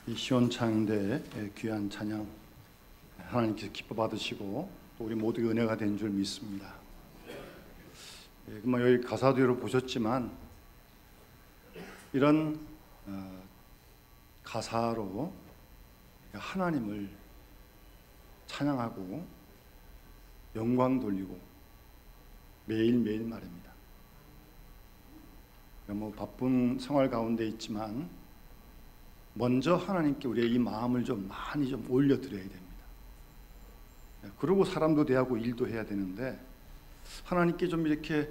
이 시온창대의 귀한 찬양 하나님께서 기뻐 받으시고 또 우리 모두의 은혜가 된 줄 믿습니다. 여기 가사도 여러분 보셨지만 이런 가사로 하나님을 찬양하고 영광 돌리고 매일매일 말입니다. 바쁜 생활 가운데 있지만 먼저 하나님께 우리의 이 마음을 좀 많이 좀 올려드려야 됩니다. 그러고 사람도 대하고 일도 해야 되는데 하나님께 좀 이렇게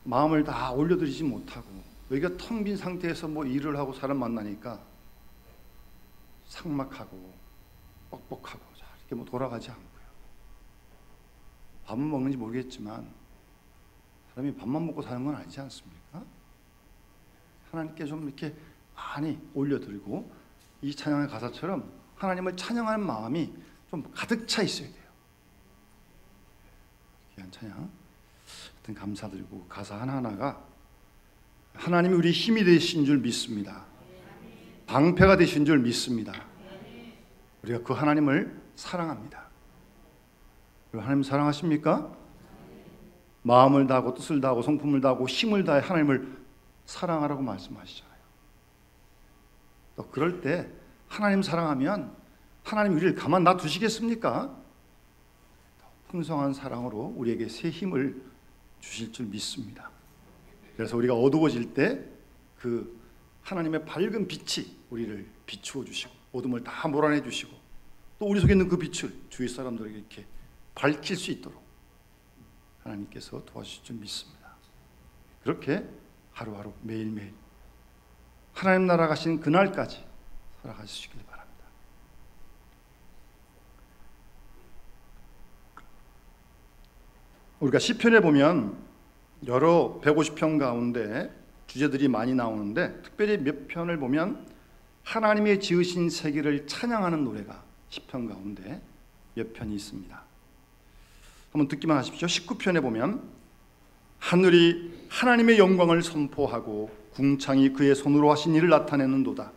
마음을 다 올려드리지 못하고 여기가 텅 빈 상태에서 일을 하고 사람 만나니까 삭막하고 뻑뻑하고 이렇게 돌아가지 않고요. 밥은 먹는지 모르겠지만 사람이 밥만 먹고 사는 건 아니지 않습니까? 하나님께 좀 이렇게 많이 올려드리고 이 찬양의 가사처럼 하나님을 찬양하는 마음이 좀 가득 차 있어야 돼요. 귀한 찬양 하여튼 감사드리고 가사 하나하나가 하나님이 우리 힘이 되신 줄 믿습니다. 방패가 되신 줄 믿습니다. 우리가 그 하나님을 사랑합니다. 하나님 사랑하십니까? 마음을 다하고 뜻을 다하고 성품을 다하고 힘을 다해 하나님을 사랑하라고 말씀하시잖아요. 또 그럴 때 하나님 사랑하면 하나님 우리를 가만 놔두시겠습니까? 풍성한 사랑으로 우리에게 새 힘을 주실 줄 믿습니다. 그래서 우리가 어두워질 때 그 하나님의 밝은 빛이 우리를 비추어 주시고 어둠을 다 몰아내 주시고 또 우리 속에 있는 그 빛을 주위 사람들에게 이렇게 밝힐 수 있도록 하나님께서 도와주실 줄 믿습니다. 그렇게 하루하루 매일매일 하나님 나라 가신 그날까지 살아가시길 바랍니다. 우리가 시편에 보면 여러 150편 가운데 주제들이 많이 나오는데 특별히 몇 편을 보면 하나님의 지으신 세계를 찬양하는 노래가 시편 가운데 몇 편이 있습니다. 한번 듣기만 하십시오. 19편에 보면 하늘이 하나님의 영광을 선포하고 궁창이 그의 손으로 하신 일을 나타내는도다.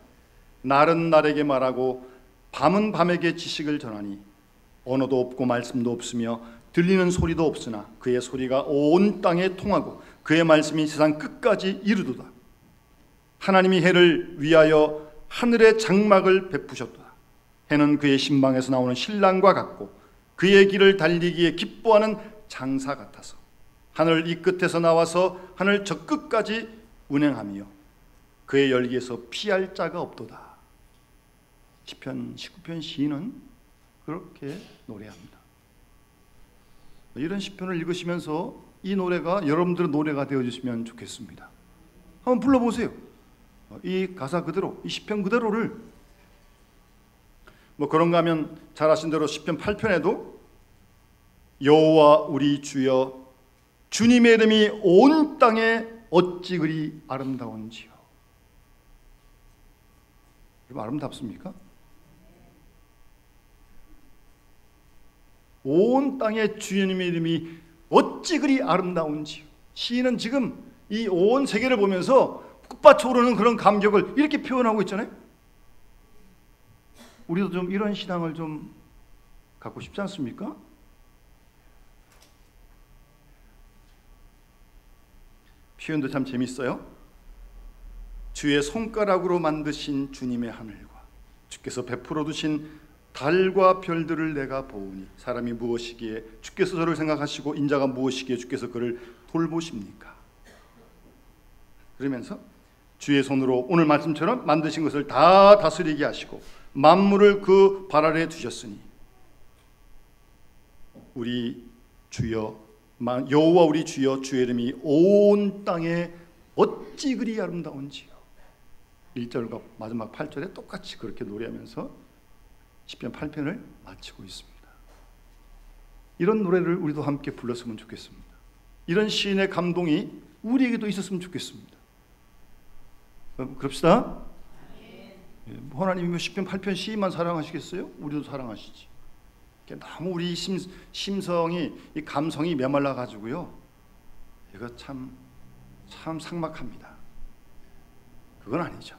날은 날에게 말하고 밤은 밤에게 지식을 전하니 언어도 없고 말씀도 없으며 들리는 소리도 없으나 그의 소리가 온 땅에 통하고 그의 말씀이 세상 끝까지 이르도다. 하나님이 해를 위하여 하늘의 장막을 베푸셨도다. 해는 그의 신방에서 나오는 신랑과 같고 그의 길을 달리기에 기뻐하는 장사 같아서 하늘 이 끝에서 나와서 하늘 저 끝까지 운행하며 그의 열기에서 피할 자가 없도다. 시편 19편 시인은 그렇게 노래합니다. 이런 시편을 읽으시면서 이 노래가 여러분들의 노래가 되어주시면 좋겠습니다. 한번 불러보세요. 이 가사 그대로, 이 시편 그대로를 그런가 하면 잘 아신 대로 시편 8편에도 여호와 우리 주여 주님의 이름이 온 땅에 어찌 그리 아름다운지요. 여러분 아름답습니까? 온 땅에 주님의 이름이 어찌 그리 아름다운지요. 시인은 지금 이 온 세계를 보면서 꽃밭 오르는 그런 감격을 이렇게 표현하고 있잖아요. 우리도 좀 이런 신앙을 좀 갖고 싶지 않습니까? 표현도 참 재밌어요. 주의 손가락으로 만드신 주님의 하늘과 주께서 베풀어 두신 달과 별들을 내가 보오니 사람이 무엇이기에 주께서 저를 생각하시고 인자가 무엇이기에 주께서 그를 돌보십니까? 그러면서 주의 손으로 오늘 말씀처럼 만드신 것을 다 다스리게 하시고 만물을 그 발 아래에 두셨으니 우리 주여 여호와 우리 주여 주의 이름이 온 땅에 어찌 그리 아름다운지요. 1절과 마지막 8절에 똑같이 그렇게 노래하면서 시편 8편을 마치고 있습니다. 이런 노래를 우리도 함께 불렀으면 좋겠습니다. 이런 시인의 감동이 우리에게도 있었으면 좋겠습니다. 그럽시다. 하나님이 시편 8편 시인만 사랑하시겠어요? 우리도 사랑하시지. 너무 우리 심성이 이 감성이 메말라 가지고요. 이거 참 삭막합니다. 그건 아니죠.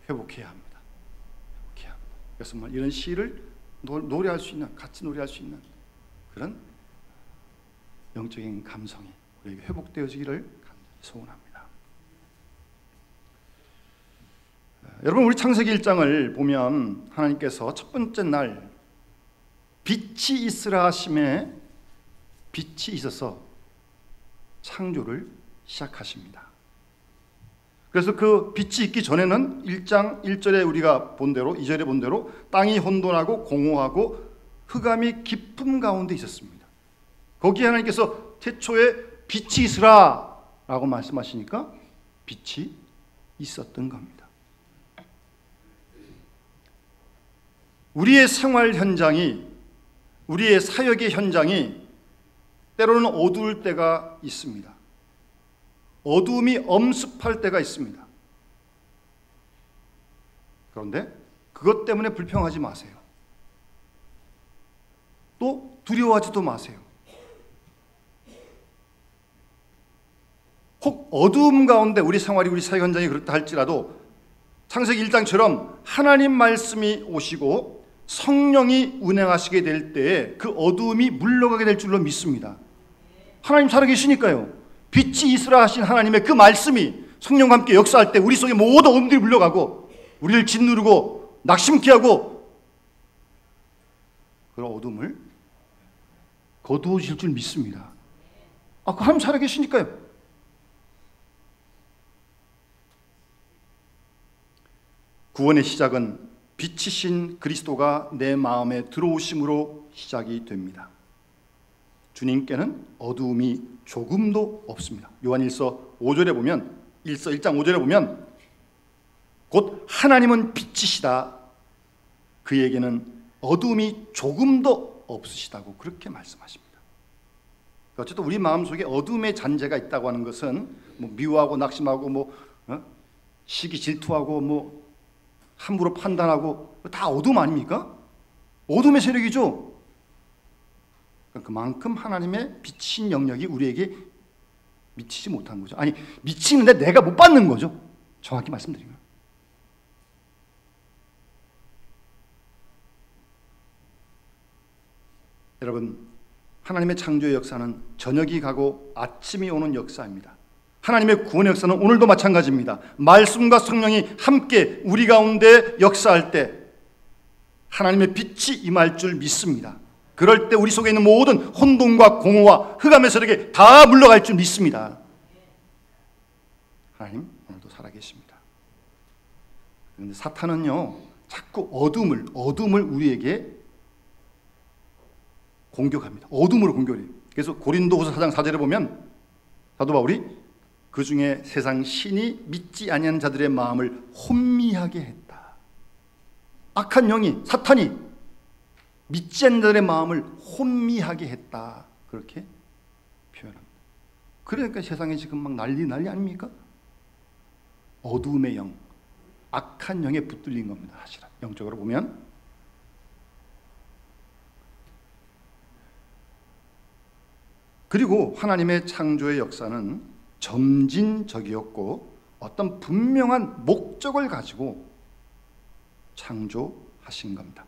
회복해야 합니다. 그래서 이런 시를 노래할 수 있는, 같이 노래할 수 있는 그런 영적인 감성이 우리에게 회복되어지기를 간절히 소원합니다. 여러분, 우리 창세기 1장을 보면 하나님께서 첫 번째 날 빛이 있으라 하심에 빛이 있어서 창조를 시작하십니다. 그래서 그 빛이 있기 전에는 1장 1절에 우리가 본 대로, 2절에 본 대로 땅이 혼돈하고 공허하고 흑암이 깊음 가운데 있었습니다. 거기에 하나님께서 태초에 빛이 있으라 라고 말씀하시니까 빛이 있었던 겁니다. 우리의 생활 현장이, 우리의 사역의 현장이 때로는 어두울 때가 있습니다. 어두움이 엄습할 때가 있습니다. 그런데 그것 때문에 불평하지 마세요. 또 두려워하지도 마세요. 혹 어두움 가운데 우리 생활이, 우리 사역 현장이 그렇다 할지라도 창세기 1장처럼 하나님 말씀이 오시고 성령이 운행하시게 될 때에 그 어두움이 물러가게 될 줄로 믿습니다. 하나님 살아계시니까요. 빛이 있으라 하신 하나님의 그 말씀이 성령과 함께 역사할 때 우리 속에 모든 어둠들이 물러가고 우리를 짓누르고 낙심케 하고 그런 어둠을 거두어질 줄 믿습니다. 그 하나님 살아계시니까요. 구원의 시작은 빛이신 그리스도가 내 마음에 들어오심으로 시작이 됩니다. 주님께는 어두움이 조금도 없습니다. 요한일서 5절에 보면, 1장 5절에 보면 곧 하나님은 빛이시다. 그에게는 어두움이 조금도 없으시다고 그렇게 말씀하십니다. 어쨌든 우리 마음속에 어둠의 잔재가 있다고 하는 것은 미워하고 낙심하고 시기 질투하고 함부로 판단하고 다 어둠 아닙니까? 어둠의 세력이죠. 그만큼 하나님의 빛인 영역이 우리에게 미치지 못한 거죠. 아니, 미치는데 내가 못 받는 거죠. 정확히 말씀드리면. 여러분, 하나님의 창조의 역사는 저녁이 가고 아침이 오는 역사입니다. 하나님의 구원의 역사는 오늘도 마찬가지입니다. 말씀과 성령이 함께 우리 가운데 역사할 때 하나님의 빛이 임할 줄 믿습니다. 그럴 때 우리 속에 있는 모든 혼돈과 공허와 흑암의 세력이 다 물러갈 줄 믿습니다. 하나님 오늘도 살아계십니다. 그런데 사탄은요, 자꾸 어둠을 우리에게 공격합니다. 어둠으로 공격해요. 그래서 고린도후서 4장 4절에 보면 사도 바울이 그 중에 세상 신이 믿지 아니하는 자들의 마음을 혼미하게 했다. 악한 영이, 사탄이 믿지 않는 자들의 마음을 혼미하게 했다. 그렇게 표현합니다. 그러니까 세상에 지금 막 난리 아닙니까? 어두움의 영, 악한 영에 붙들린 겁니다. 사실은 영적으로 보면. 그리고 하나님의 창조의 역사는 점진적이었고 어떤 분명한 목적을 가지고 창조하신 겁니다.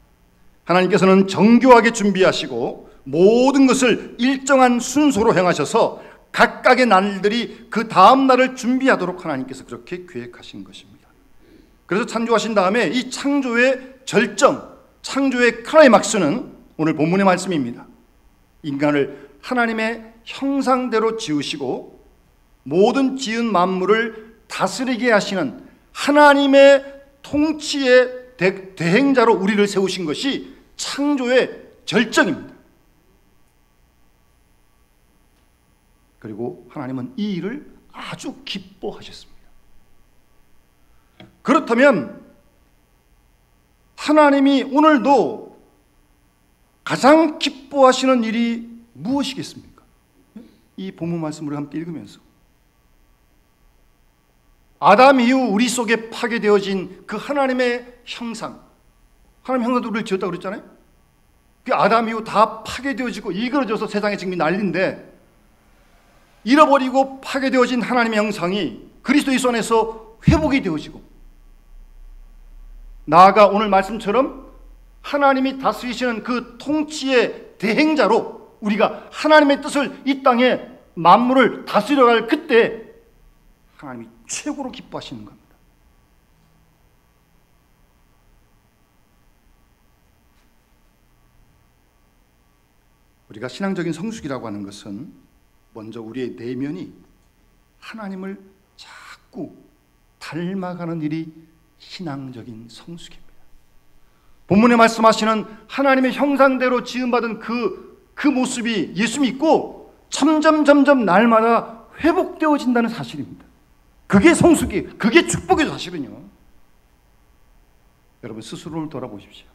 하나님께서는 정교하게 준비하시고 모든 것을 일정한 순서로 행하셔서 각각의 날들이 그 다음 날을 준비하도록 하나님께서 그렇게 계획하신 것입니다. 그래서 창조하신 다음에 이 창조의 절정, 창조의 클라이막스는 오늘 본문의 말씀입니다. 인간을 하나님의 형상대로 지으시고 모든 지은 만물을 다스리게 하시는 하나님의 통치의 대행자로 우리를 세우신 것이 창조의 절정입니다. 그리고 하나님은 이 일을 아주 기뻐하셨습니다. 그렇다면 하나님이 오늘도 가장 기뻐하시는 일이 무엇이겠습니까? 이 본문 말씀을 함께 읽으면서 아담 이후 우리 속에 파괴되어진 그 하나님의 형상, 하나님 형상도 우리를 지었다고 그랬잖아요. 그 아담 이후 다 파괴되어지고 일그러져서 세상에 지금 난리인데, 잃어버리고 파괴되어진 하나님의 형상이 그리스도 예수 안에서 회복이 되어지고, 나아가 오늘 말씀처럼 하나님이 다스리시는 그 통치의 대행자로 우리가 하나님의 뜻을 이 땅에 만물을 다스려갈 그때 하나님이 최고로 기뻐하시는 겁니다. 우리가 신앙적인 성숙이라고 하는 것은 먼저 우리의 내면이 하나님을 자꾸 닮아가는 일이 신앙적인 성숙입니다. 본문에 말씀하시는 하나님의 형상대로 지음받은 그 모습이 예수 믿고 점점 날마다 회복되어진다는 사실입니다. 그게 성숙이에요. 그게 축복이에요, 사실은요. 여러분 스스로를 돌아보십시오.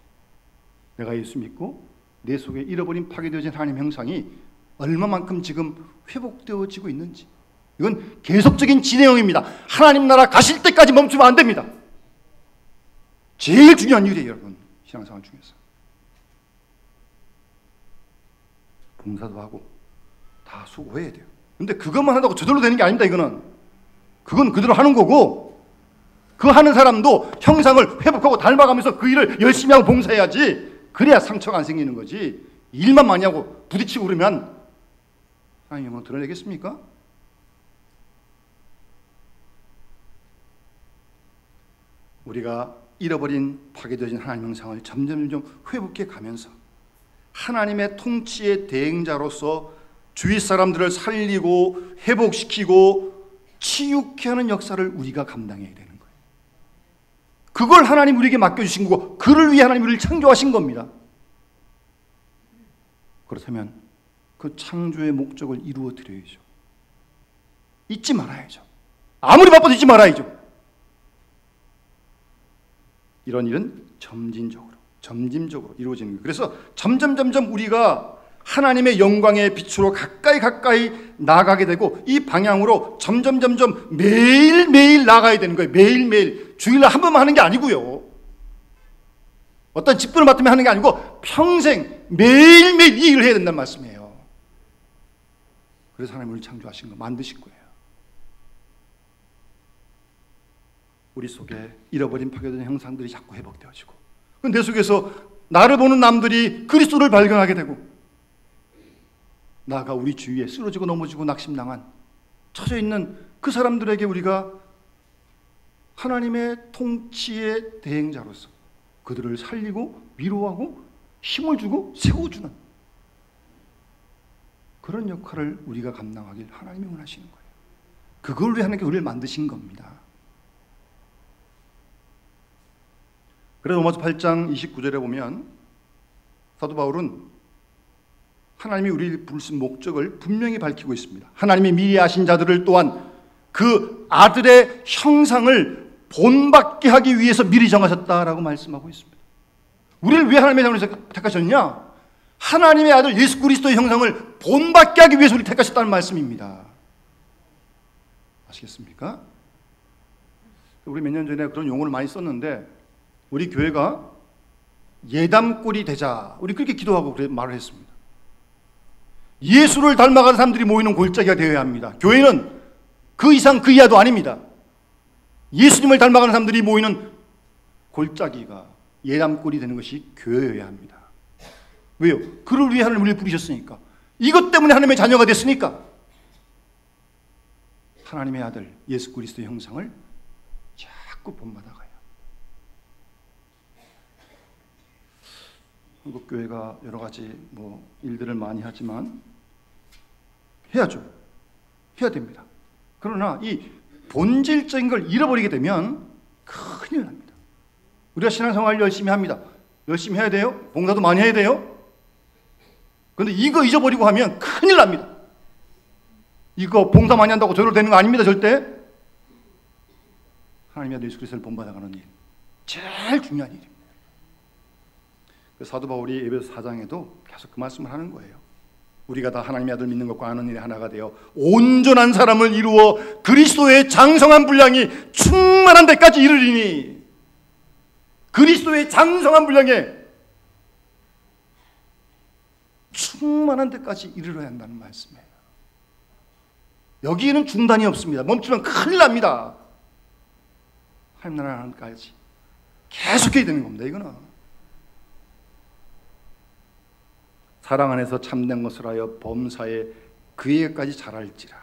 내가 예수 믿고 내 속에 잃어버린 파괴되어진 하나님 형상이 얼마만큼 지금 회복되어지고 있는지, 이건 계속적인 진행형입니다. 하나님 나라 가실 때까지 멈추면 안 됩니다. 제일 중요한 일이에요, 여러분. 신앙생활 중에서 봉사도 하고 다 수고해야 돼요. 근데 그것만 한다고 저절로 되는 게 아닙니다. 그건 그대로 하는 거고, 그 하는 사람도 형상을 회복하고 닮아가면서 그 일을 열심히 하고 봉사해야지. 그래야 상처가 안 생기는 거지. 일만 많이 하고 부딪히고 그러면 하나님 영광 드러내겠습니까? 우리가 잃어버린 파괴되어진 하나님 형상을 점점 회복해 가면서 하나님의 통치의 대행자로서 주위 사람들을 살리고 회복시키고 치유케 하는 역사를 우리가 감당해야 되는 거예요. 그걸 하나님 우리에게 맡겨주신 거고, 그를 위해 하나님 우리를 창조하신 겁니다. 그렇다면 그 창조의 목적을 이루어 드려야죠. 잊지 말아야죠. 아무리 바빠도 잊지 말아야죠. 이런 일은 점진적으로 이루어지는 거예요. 그래서 점점 우리가 하나님의 영광의 빛으로 가까이 나아가게 되고, 이 방향으로 점점 매일매일 나아가야 되는 거예요. 매일매일. 주일날 한 번만 하는 게 아니고요. 어떤 직분을 맡으면 하는 게 아니고 평생 매일매일 이 일을 해야 된다는 말씀이에요. 그래서 하나님 우리를 창조하신 거, 만드신 거예요. 우리 속에 잃어버린 파괴된 형상들이 자꾸 회복되어지고, 내 속에서 나를 보는 남들이 그리스도를 발견하게 되고, 나가 우리 주위에 쓰러지고 넘어지고 낙심당한 처져 있는 그 사람들에게 우리가 하나님의 통치의 대행자로서 그들을 살리고 위로하고 힘을 주고 세워주는 그런 역할을 우리가 감당하길 하나님이 원하시는 거예요. 그걸 위해 하나님께 우리를 만드신 겁니다. 그래서 로마서 8장 29절에 보면 사도 바울은 하나님이 우리를 부르신 목적을 분명히 밝히고 있습니다. 하나님이 미리 아신 자들을 또한 그 아들의 형상을 본받게 하기 위해서 미리 정하셨다라고 말씀하고 있습니다. 우리를 왜 하나님의 형상을 택하셨냐? 하나님의 아들 예수 그리스도의 형상을 본받게 하기 위해서 우리를 택하셨다는 말씀입니다. 아시겠습니까? 우리 몇 년 전에 그런 용어를 많이 썼는데, 우리 교회가 예담골이 되자, 우리 그렇게 기도하고 그래 말을 했습니다. 예수를 닮아가는 사람들이 모이는 골짜기가 되어야 합니다. 교회는 그 이상 그 이하도 아닙니다. 예수님을 닮아가는 사람들이 모이는 골짜기가, 예담골이 되는 것이 교회여야 합니다. 왜요? 그를 위해 하나님 우리를 부르셨으니까. 이것 때문에 하나님의 자녀가 됐으니까. 하나님의 아들 예수 그리스도의 형상을 자꾸 본받아가요. 한국 교회가 여러 가지 일들을 많이 하지만 해야죠. 해야 됩니다. 그러나 이 본질적인 걸 잃어버리게 되면 큰일 납니다. 우리가 신앙생활 열심히 합니다. 열심히 해야 돼요. 봉사도 많이 해야 돼요. 그런데 이거 잊어버리고 하면 큰일 납니다. 이거 봉사 많이 한다고 저절로 되는 거 아닙니다. 절대. 하나님의 아들 예수 그리스도를 본받아가는 일, 제일 중요한 일입니다. 사도 바울이 에베소 4장에도 계속 그 말씀을 하는 거예요. 우리가 다 하나님의 아들 믿는 것과 아는 일에 하나가 되어 온전한 사람을 이루어 그리스도의 장성한 분량이 충만한 데까지 이르리니, 그리스도의 장성한 분량에 충만한 데까지 이르러야 한다는 말씀이에요. 여기에는 중단이 없습니다. 멈추면 큰일 납니다. 하나님 나라까지 계속해야 되는 겁니다. 이거는 사랑 안에서 참된 것을 하여 범사에 그에게까지 자랄지라.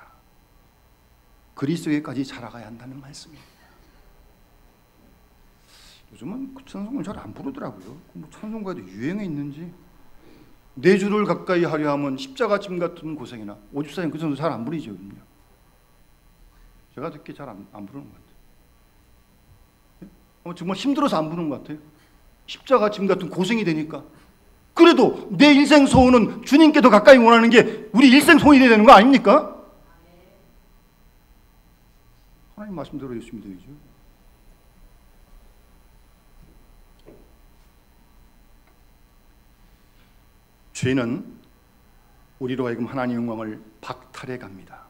그리스도에게까지 자라가야 한다는 말씀입니다. 요즘은 그 찬송을 잘 안 부르더라고요. 뭐 찬송가에도 유행이 있는지. 내 주를 가까이 하려 하면 십자가 짐 같은 고생이나. 오집사님 그 찬송 잘 안 부르죠. 요즘요. 제가 듣기 잘 안 부르는 것 같아요. 정말 힘들어서 안 부르는 것 같아요. 십자가 짐 같은 고생이 되니까. 그래도 내 일생 소원은 주님께 더 가까이 원하는 게 우리 일생 소원이 되는 거 아닙니까? 하나님 말씀대로 열심히 되죠. 죄는 우리로 하여금 하나님의 영광을 박탈해 갑니다.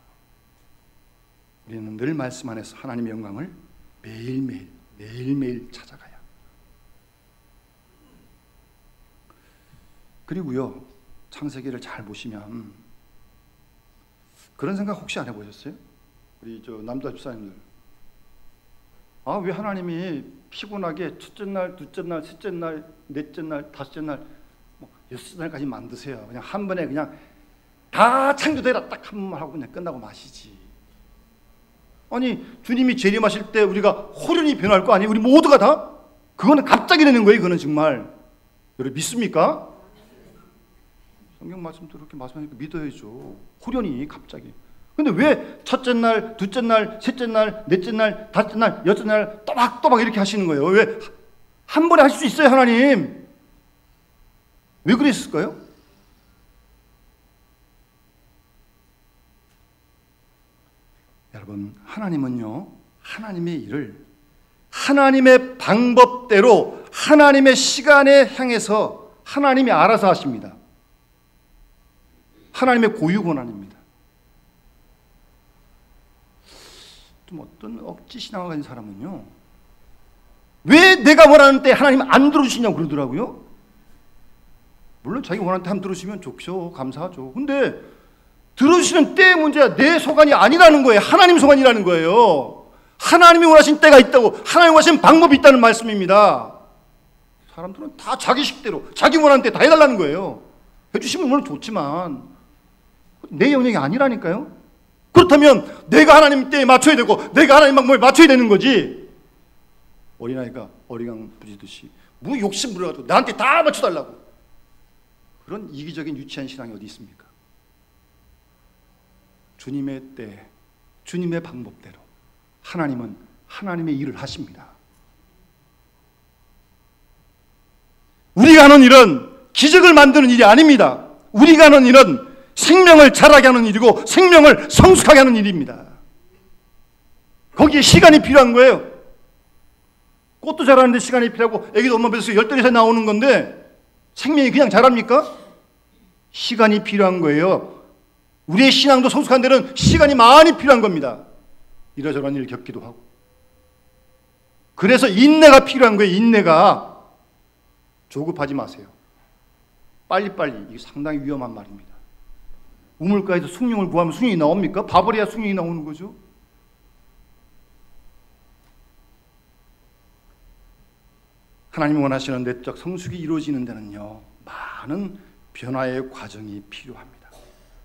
우리는 늘 말씀 안에서 하나님의 영광을 매일매일 찾아가야. 그리고요, 창세기를 잘 보시면 그런 생각 혹시 안 해보셨어요? 우리 남자 집사님들, 왜 하나님이 피곤하게 첫째 날, 둘째 날, 셋째 날, 넷째 날, 다섯째 날, 여섯 날까지 만드세요. 그냥 한 번에 그냥 다 창조되라 딱 한 번 하고 그냥 끝나고 마시지. 아니 주님이 재림하실 때 우리가 호련히 변할 거 아니에요? 우리 모두가 다? 그거는 갑자기 되는 거예요. 그거는 정말. 여러분 믿습니까? 성경 말씀도 그렇게 말씀하니까 믿어야죠. 호련히 갑자기. 근데 왜 첫째 날, 둘째 날, 셋째 날, 넷째 날, 다섯째 날, 여섯째 날 또박또박 이렇게 하시는 거예요? 왜? 한 번에 하실 수 있어요, 하나님. 왜 그랬을까요? 여러분, 하나님은요, 하나님의 일을 하나님의 방법대로 하나님의 시간에 향해서 하나님이 알아서 하십니다. 하나님의 고유 권한입니다. 좀 어떤 억지 신앙을 가진 사람은요, 왜 내가 원하는 때 하나님 안 들어주시냐고 그러더라고요. 물론 자기 원하는 때 한 들어주시면 좋죠. 감사하죠. 근데 들어주시는 때의 문제가 내 소관이 아니라는 거예요. 하나님 소관이라는 거예요. 하나님이 원하신 때가 있다고, 하나님이 원하신 방법이 있다는 말씀입니다. 사람들은 다 자기 식대로 자기 원하는 때 다 해달라는 거예요. 해주시면 물론 좋지만 내 영역이 아니라니까요. 그렇다면 내가 하나님 때에 맞춰야 되고 내가 하나님 방법에 맞춰야 되는 거지. 어린아이가 어리광 부리듯이 뭐 욕심 부려가지고 나한테 다 맞춰달라고. 그런 이기적인 유치한 신앙이 어디 있습니까? 주님의 때, 주님의 방법대로 하나님은 하나님의 일을 하십니다. 우리가 하는 일은 기적을 만드는 일이 아닙니다. 우리가 하는 일은 생명을 자라게 하는 일이고 생명을 성숙하게 하는 일입니다. 거기에 시간이 필요한 거예요. 꽃도 자라는데 시간이 필요하고 애기도 엄마 뱃속에 10달이 나오는 건데 생명이 그냥 자랍니까? 시간이 필요한 거예요. 우리의 신앙도 성숙한 데는 시간이 많이 필요한 겁니다. 이러저런 일을 겪기도 하고. 그래서 인내가 필요한 거예요. 인내가. 조급하지 마세요. 빨리빨리. 이게 상당히 위험한 말입니다. 우물가에서 숭늉을 구하면 숭늉이 나옵니까? 밥을 해야 숭늉이 나오는 거죠. 하나님이 원하시는 내적 성숙이 이루어지는 데는요, 많은 변화의 과정이 필요합니다.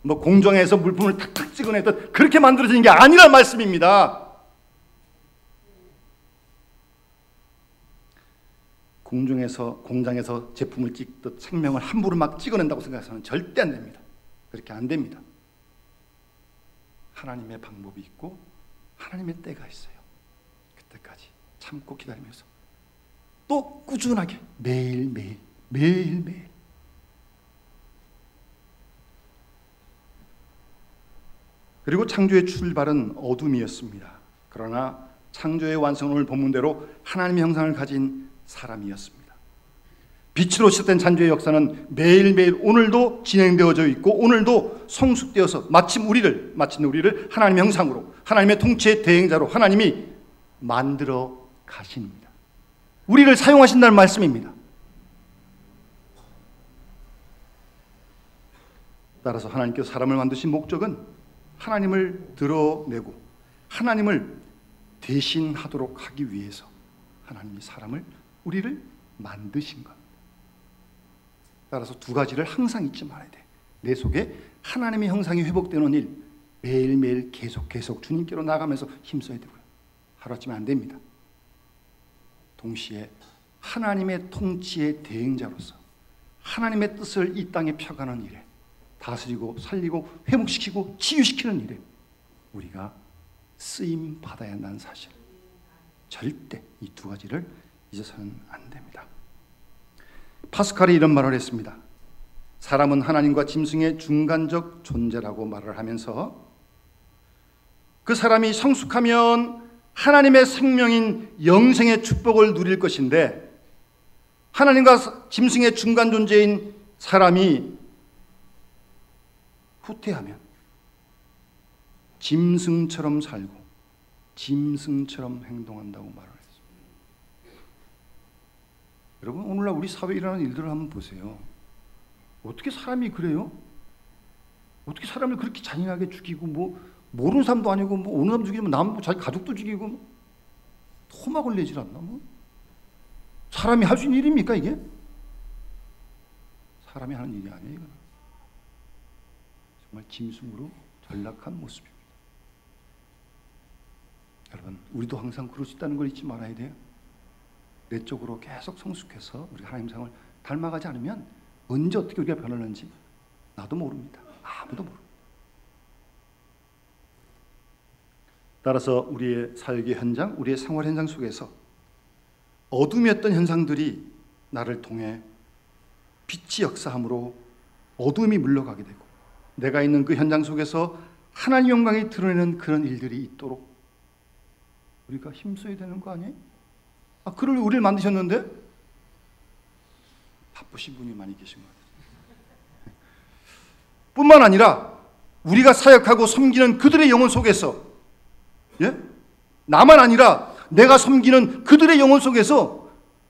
뭐 공정에서 물품을 탁탁 찍어내듯 그렇게 만들어지는 게 아니란 말씀입니다. 공장에서 제품을 찍듯 생명을 함부로 막 찍어낸다고 생각해서는 절대 안 됩니다. 그렇게 안 됩니다. 하나님의 방법이 있고 하나님의 때가 있어요. 그때까지 참고 기다리면서 또 꾸준하게 매일매일 그리고 창조의 출발은 어둠이었습니다. 그러나 창조의 완성은 오늘 본문대로 하나님의 형상을 가진 사람이었습니다. 빛으로 시작된 창조의 역사는 매일매일 오늘도 진행되어져 있고 오늘도 성숙되어서 마침 우리를 하나님의 형상으로 하나님의 통치의 대행자로 하나님이 만들어 가십니다. 우리를 사용하신다는 말씀입니다. 따라서 하나님께서 사람을 만드신 목적은 하나님을 드러내고 하나님을 대신하도록 하기 위해서 하나님이 우리를 만드신 것. 따라서 두 가지를 항상 잊지 말아야 돼. 내 속에 하나님의 형상이 회복되는 일, 매일매일 계속 주님께로 나가면서 힘써야 되고요. 하루아침에 안 됩니다. 동시에 하나님의 통치의 대행자로서 하나님의 뜻을 이 땅에 펴가는 일에, 다스리고 살리고 회복시키고 치유시키는 일에 우리가 쓰임 받아야 한다는 사실, 절대 이 두 가지를 잊어서는 안 됩니다. 파스칼이 이런 말을 했습니다. 사람은 하나님과 짐승의 중간적 존재라고 말을 하면서 그 사람이 성숙하면 하나님의 생명인 영생의 축복을 누릴 것인데, 하나님과 짐승의 중간 존재인 사람이 후퇴하면 짐승처럼 살고 짐승처럼 행동한다고 말을 했습니다. 여러분, 오늘날 우리 사회에 일어나는 일들을 한번 보세요. 어떻게 사람이 그래요? 어떻게 사람을 그렇게 잔인하게 죽이고, 모르는 사람도 아니고, 어느 사람 죽이면 남 자기 가족도 죽이고, 토막을 내질 않나? 사람이 할 수 있는 일입니까 이게? 사람이 하는 일이 아니에요. 이거는. 정말 짐승으로 전락한 모습입니다. 여러분, 우리도 항상 그럴 수 있다는 걸 잊지 말아야 돼요. 내적으로 계속 성숙해서 우리 하나님 상을 닮아가지 않으면 언제 어떻게 우리가 변하는지 나도 모릅니다. 아무도 모릅니다. 따라서 우리의 살기 현장, 우리의 생활 현장 속에서 어둠이었던 현상들이 나를 통해 빛이 역사함으로 어둠이 물러가게 되고, 내가 있는 그 현장 속에서 하나님 영광이 드러내는 그런 일들이 있도록 우리가 힘써야 되는 거 아니에요? 그럴 우리를 만드셨는데 바쁘신 분이 많이 계신 것 같아요. 뿐만 아니라 우리가 사역하고 섬기는 그들의 영혼 속에서, 나만 아니라 내가 섬기는 그들의 영혼 속에서,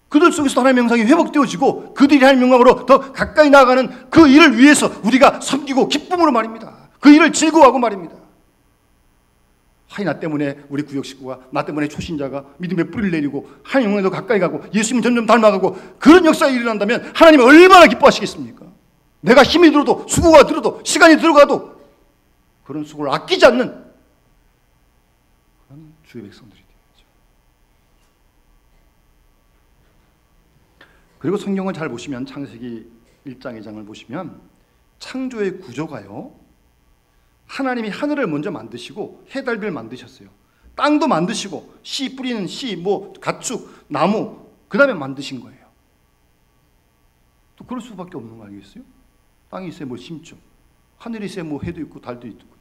그들 속에서 하나님의 영상이 회복되어지고 그들이 하나님의 영광으로 더 가까이 나아가는 그 일을 위해서 우리가 섬기고 기쁨으로 말입니다. 그 일을 즐거워하고 말입니다. 나 때문에 우리 구역 식구가, 나 때문에 초신자가 믿음의 뿌리를 내리고 하나님 영광에 더 가까이 가고 예수님 점점 닮아가고 그런 역사가 일어난다면 하나님이 얼마나 기뻐하시겠습니까? 내가 힘이 들어도, 수고가 들어도, 시간이 들어가도 그런 수고를 아끼지 않는 그런 주의 백성들이 되죠. 그리고 성경을 잘 보시면, 창세기 1장 2장을 보시면 창조의 구조가요, 하나님이 하늘을 먼저 만드시고 해달비를 만드셨어요. 땅도 만드시고 씨 뿌리는 씨, 가축, 나무, 그 다음에 만드신 거예요. 또 그럴 수밖에 없는 거 아니겠어요? 땅이 있어야 심죠. 하늘이 있어야 해도 있고 달도 있고.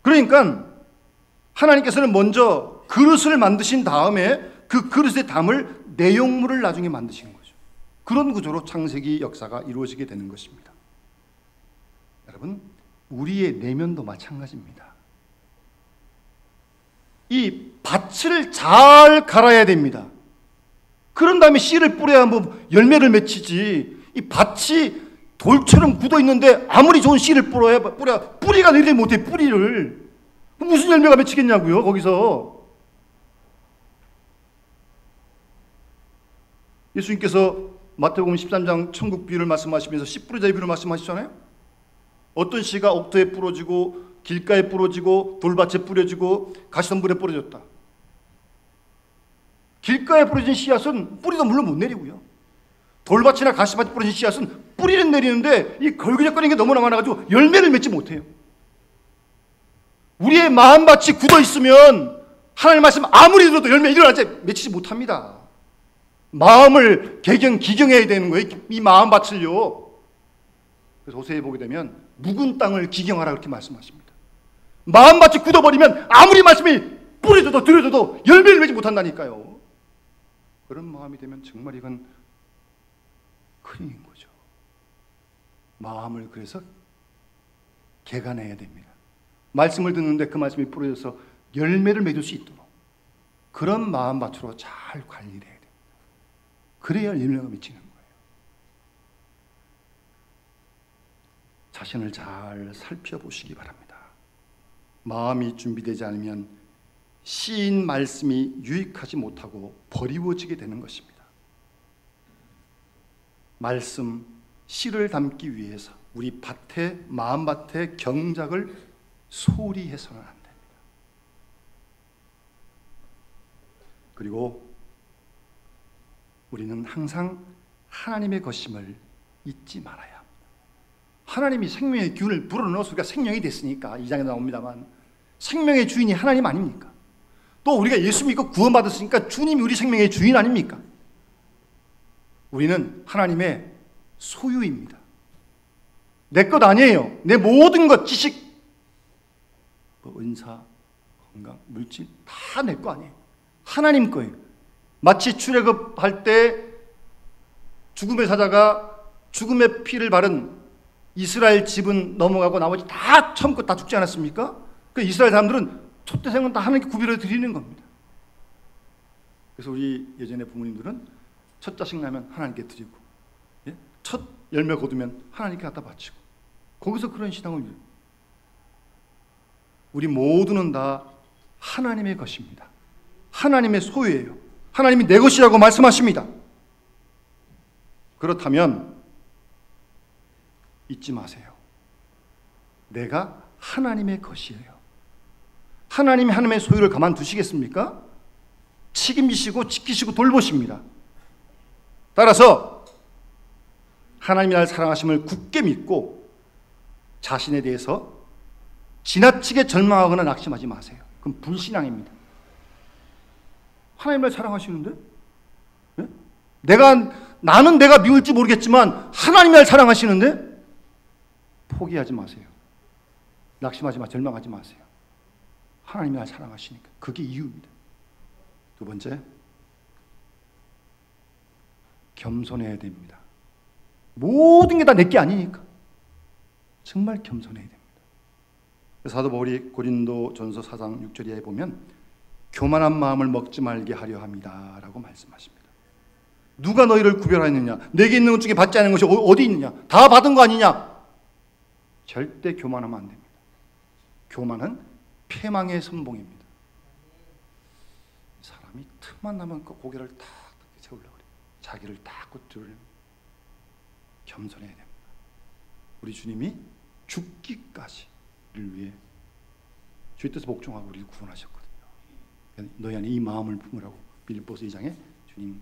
그러니까 하나님께서는 먼저 그릇을 만드신 다음에 그 그릇에 담을 내용물을 나중에 만드신 거죠. 그런 구조로 창세기 역사가 이루어지게 되는 것입니다. 여러분, 우리의 내면도 마찬가지입니다. 이 밭을 잘 갈아야 됩니다. 그런 다음에 씨를 뿌려야 열매를 맺히지. 이 밭이 돌처럼 굳어 있는데 아무리 좋은 씨를 뿌려야 뿌리가 내리지 못해. 뿌리를 무슨 열매가 맺히겠냐고요, 거기서. 예수님께서 마태복음 13장 천국 비유를 말씀하시면서 씨 뿌리자의 비유를 말씀하시잖아요. 어떤 씨가 옥토에 부러지고 길가에 부러지고 돌밭에 뿌려지고 가시덤불에 뿌려졌다. 길가에 부러진 씨앗은 뿌리도 물론 못 내리고요. 돌밭이나 가시밭에 부러진 씨앗은 뿌리는 내리는데 이 걸그적거리는 게 너무나 많아가지고 열매를 맺지 못해요. 우리의 마음밭이 굳어 있으면 하나님 말씀 아무리 들어도 열매 일어나지 맺히지 못합니다. 마음을 기경해야 되는 거예요. 이 마음밭을요. 그래서 호세에 보게 되면 묵은 땅을 기경하라 그렇게 말씀하십니다. 마음밭이 굳어버리면 아무리 말씀이 뿌려져도 들여져도 열매를 맺지 못한다니까요. 그런 마음이 되면 정말 이건 큰일인 거죠. 마음을 그래서 개간해야 됩니다. 말씀을 듣는데 그 말씀이 뿌려져서 열매를 맺을 수 있도록 그런 마음밭으로 잘 관리를 해야 됩니다. 그래야 열매가 맺히는 거예요. 자신을 잘 살펴보시기 바랍니다. 마음이 준비되지 않으면 시인 말씀이 유익하지 못하고 버리워지게 되는 것입니다. 말씀, 씨를 담기 위해서 우리 밭에, 마음밭에 경작을 소홀히 해서는 안 됩니다. 그리고 우리는 항상 하나님의 것임을 잊지 말아야 합니다. 하나님이 생명의 기운을 불어넣어서 우리가 생명이 됐으니까 2장에 나옵니다만 생명의 주인이 하나님 아닙니까? 또 우리가 예수 믿고 구원받았으니까 주님이 우리 생명의 주인 아닙니까? 우리는 하나님의 소유입니다. 내 것 아니에요. 내 모든 것, 지식, 은사, 건강, 물질 다 내 거 아니에요. 하나님 거예요. 마치 출애굽할 때 죽음의 사자가 죽음의 피를 바른 이스라엘 집은 넘어가고 나머지 다 처음껏 다 죽지 않았습니까? 그 이스라엘 사람들은 첫대생은 다 하나님께 구별해 드리는 겁니다. 그래서 우리 예전에 부모님들은 첫 자식 나면 하나님께 드리고, 예? 첫 열매 거두면 하나님께 갖다 바치고, 거기서 그런 신앙을 이루어요. 우리 모두는 다 하나님의 것입니다. 하나님의 소유예요. 하나님이 내 것이라고 말씀하십니다. 그렇다면 잊지 마세요. 내가 하나님의 것이에요. 하나님이 하나님의 소유를 가만두시겠습니까? 책임지시고 지키시고 돌보십니다. 따라서 하나님이 날 사랑하심을 굳게 믿고 자신에 대해서 지나치게 절망하거나 낙심하지 마세요. 그건 불신앙입니다. 하나님 날 사랑하시는데? 네? 나는 내가 미울지 모르겠지만 하나님이 날 사랑하시는데? 포기하지 마세요. 낙심하지 마, 절망하지 마세요. 하나님이 날 사랑하시니까. 그게 이유입니다. 두 번째, 겸손해야 됩니다. 모든 게 다 내 게 아니니까. 정말 겸손해야 됩니다. 사도 바울이 고린도전서 4장 6절에 보면 교만한 마음을 먹지 말게 하려 합니다 라고 말씀하십니다. 누가 너희를 구별하였느냐? 내게 있는 것 중에 받지 않은 것이 어디 있느냐? 다 받은 거 아니냐? 절대 교만하면 안 됩니다. 교만은 패망의 선봉입니다. 사람이 틈만 나면 그 고개를 탁 세우려고 그래요. 자기를 딱 꽂으려고. 겸손해야 됩니다. 우리 주님이 죽기까지를 위해 주의 뜻에 복종하고 우리를 구원하셨거든요. 너희 안에 이 마음을 품으라고 빌립보서 2장에 주님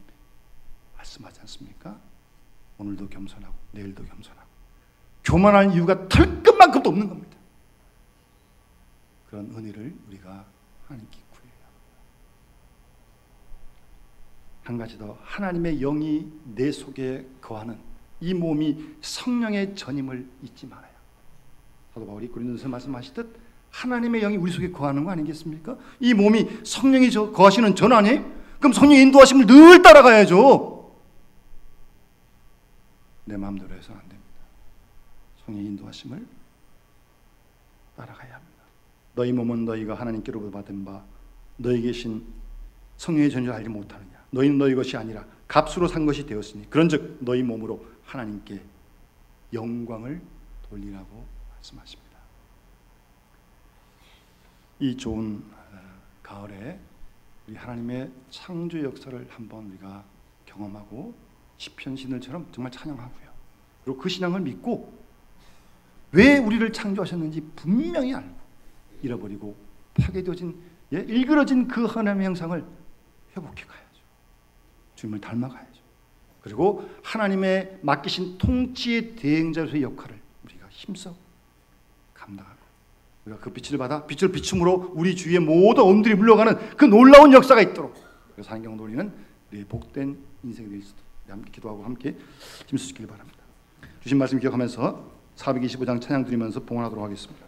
말씀하지 않습니까? 오늘도 겸손하고 내일도 겸손하고. 교만할 이유가 털끝만큼도 없는 겁니다. 그런 은혜를 우리가 하나님께 구해야 합니다. 한 가지 더, 하나님의 영이 내 속에 거하는 이 몸이 성령의 전임을 잊지 말아요. 사도 바울이 고린도전서 말씀하시듯 하나님의 영이 우리 속에 거하는 거 아니겠습니까? 이 몸이 성령이 거하시는 전 아니에요? 그럼 성령의 인도하심을 늘 따라가야죠. 내 마음대로 해서는 안 됩니다. 성령의 인도하심을 따라가야 합니다. 너희 몸은 너희가 하나님께로부터 받은 바 너희 계신 성령의 전율을 알지 못하느냐? 너희는 너희 것이 아니라 값으로 산 것이 되었으니 그런즉 너희 몸으로 하나님께 영광을 돌리라고 말씀하십니다. 이 좋은 가을에 우리 하나님의 창조 역사를 한번 우리가 경험하고 시편 신들처럼 정말 찬양하고요. 그리고 그 신앙을 믿고 왜 우리를 창조하셨는지 분명히 알고 잃어버리고 파괴되어진 일그러진 그 하나님의 형상을 회복해 가야죠. 주님을 닮아가야죠. 그리고 하나님의 맡기신 통치의 대행자로서의 역할을 우리가 힘써 감당하고 우리가 그 빛을 받아 빛을 비춤으로 우리 주위의 모든 어둠들이 물러가는 그 놀라운 역사가 있도록 그래서 한경도 우리는 우리의 복된 인생이 될 수도 함께 기도하고 함께 힘쓰시길 바랍니다. 주신 말씀 기억하면서 425장 찬양 드리면서 봉헌하도록 하겠습니다.